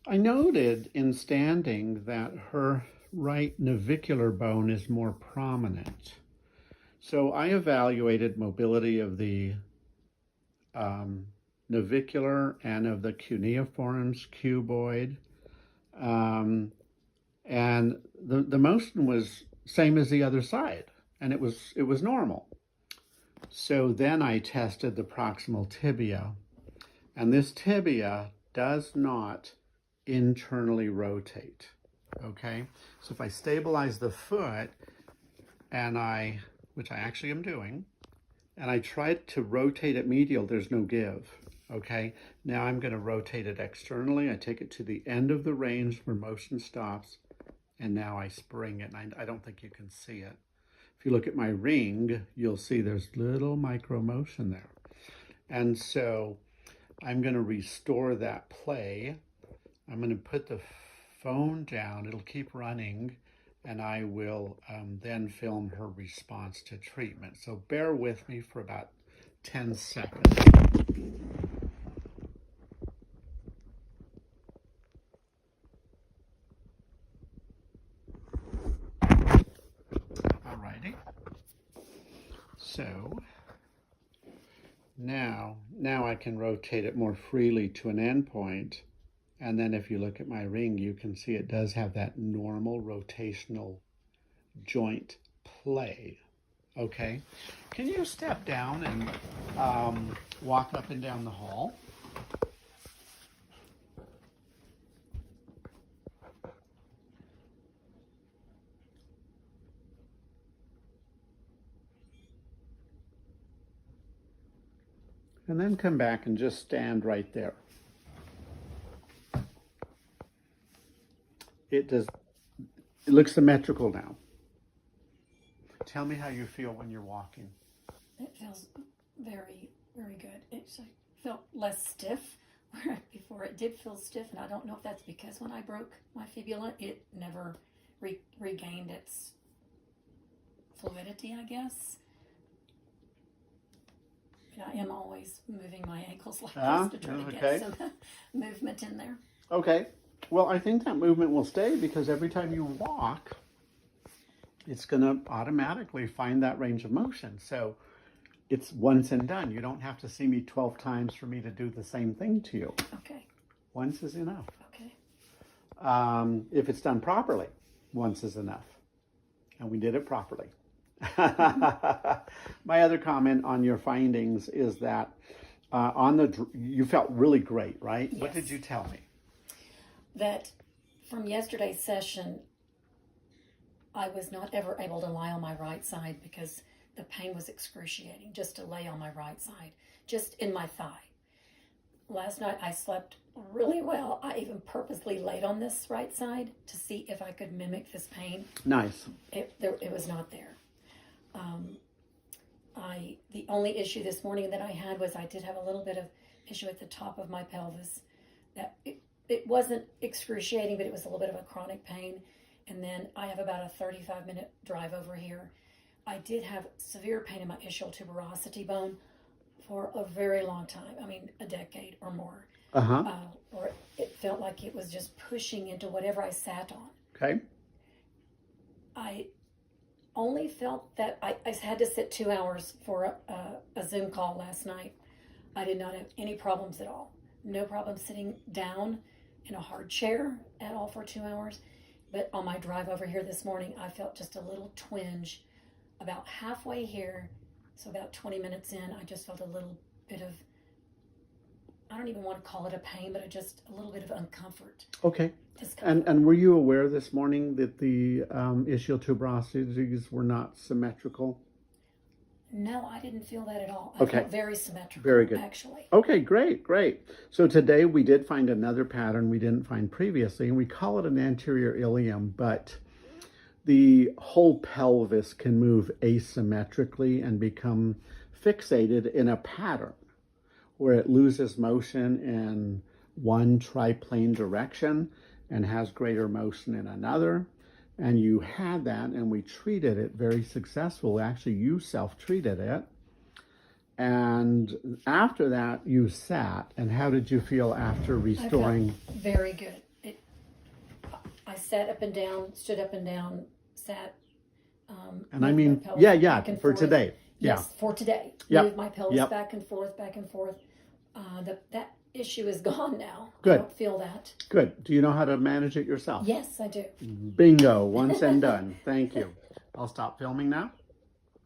I noted in standing that her right navicular bone is more prominent. So I evaluated mobility of the navicular and of the cuneiforms, cuboid, and the motion was same as the other side, and it was normal. So then I tested the proximal tibia, and this tibia does not internally rotate. Okay, so if I stabilize the foot and which I actually am doing, and I tried to rotate it medial, there's no give. Okay, now I'm going to rotate it externally. I take it to the end of the range where motion stops, and now I spring it. And I don't think you can see it. If you look at my ring, you'll see there's little micro motion there. And so I'm going to restore that play. I'm going to put the phone down. It'll keep running, and I will then film her response to treatment. So bear with me for about 10 seconds. Alrighty. So now I can rotate it more freely to an endpoint. And then if you look at my ring, you can see it does have that normal rotational joint play. Okay, can you step down and walk up and down the hall? And then come back and just stand right there. It looks symmetrical now. Tell me how you feel when you're walking. It feels very, very good. It felt less stiff, where before it did feel stiff, and I don't know if that's because when I broke my fibula, it never regained its fluidity, I guess. And I am always moving my ankles like this to try to get some movement in there. Okay. Well, I think that movement will stay because every time you walk, it's going to automatically find that range of motion. So it's once and done. You don't have to see me 12 times for me to do the same thing to you. Okay. Once is enough. Okay. If it's done properly, once is enough. And we did it properly. My other comment on your findings is that you felt really great, right? Yes. What did you tell me? That from yesterday's session, I was not ever able to lie on my right side because the pain was excruciating just to lay on my right side, just in my thigh. Last night I slept really well. I even purposely laid on this right side to see if I could mimic this pain. Nice. It was not there. The only issue this morning that I had was I did have a little bit of issue at the top of my pelvis. That it wasn't excruciating, but it was a little bit of a chronic pain. And then I have about a 35-minute drive over here. I did have severe pain in my ischial tuberosity bone for a very long time. I mean, a decade or more. Or it felt like it was just pushing into whatever I sat on. Okay. I only felt that I had to sit 2 hours for a Zoom call last night. I did not have any problems at all. No problem sitting down in a hard chair at all for 2 hours. But on my drive over here this morning, I felt just a little twinge about halfway here. So about 20 minutes in, I just felt a little bit of, I don't even want to call it a pain, but just a little bit of uncomfort. Okay. And were you aware this morning that the ischial tuberosities were not symmetrical? No, I didn't feel that at all. I felt very symmetrical. Very good. Actually. Okay, great. So today we did find another pattern we didn't find previously, and we call it an anterior ilium, but the whole pelvis can move asymmetrically and become fixated in a pattern where it loses motion in one triplane direction and has greater motion in another. And you had that, and we treated it very successfully. Actually, you self-treated it. And after that, you sat. And how did you feel after restoring? I felt very good. I sat up and down, stood up and down, sat. And I moved mean, my pelvis back and for forth. today. Yeah. Yes, for today. Yep. Move my pelvis Yep. back and forth, back and forth. That issue is gone now. Good. I don't feel that. Good. Do you know how to manage it yourself? Yes, I do. Bingo. Once and done. Thank you. I'll stop filming now.